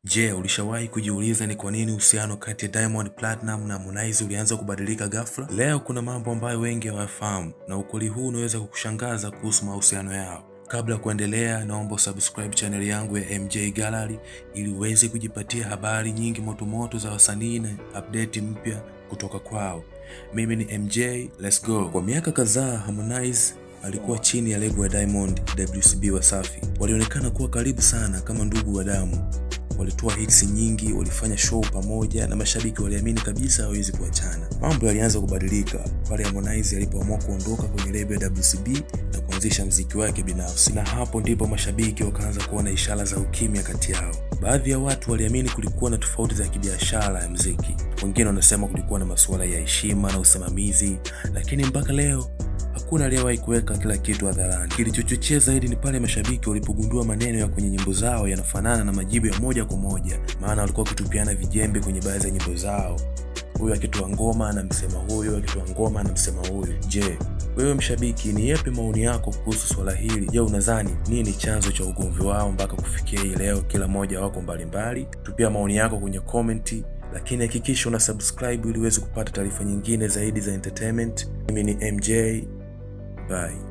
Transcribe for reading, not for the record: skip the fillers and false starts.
Je, ulishawahi kujiuliza ni kwa nini uhusiano kati ya Diamond Platnumz na Harmonize ulianza kubadilika ghafla? Leo kuna mambo ambayo wengi hawafahamu na ukweli huu unaweza kukushangaza kuhusu mahusiano yao. Kabla ya kuendelea, naomba usubscribe channel yangu ya MJ Gallery ili uweze kujipatia habari nyingi motomoto za wasanii na update mpya kutoka kwao. Mimi ni MJ, let's go. Kwa miaka kadhaa Harmonize alikuwa chini ya lebo ya Diamond WCB Wasafi. Walionekana kuwa karibu sana kama ndugu wa damu. Walitoa hits nyingi, walifanya show pamoja na mashabiki waliamini kabisa hawezi kuachana. Mambo yalianza kubadilika pale Harmonize alipoamua kuondoka kwenye lebo ya WCB na kuanzisha muziki wake binafsi, na hapo ndipo mashabiki wakaanza kuona ishara za ukimya kati yao. Baadhi ya watu waliamini kulikuwa na tofauti za kibiashara ya muziki, wengine wanasema kulikuwa na masuala ya heshima na usimamizi, lakini mpaka leo hakuna aliyewahi kuweka kila kitu hadharani. Kilichochochea zaidi ni pale mashabiki walipogundua maneno ya kwenye nyimbo zao yanafanana na majibu ya moja kwa moja, maana walikuwa wakitupiana vijembe kwenye baadhi ya nyimbo zao. Huyu akitoa ngoma anamsema huyu, akitoa ngoma anamsema huyu. Je, wewe mshabiki, ni yapi maoni yako kuhusu swala hili? Je, unadhani nini chanzo cha ugomvi wao mpaka kufikia hii leo kila mmoja wako mbalimbali? Tupia maoni yako kwenye comment, lakini hakikisha una subscribe ili uweze kupata taarifa nyingine zaidi za entertainment. Mimi ni MJ. Bye.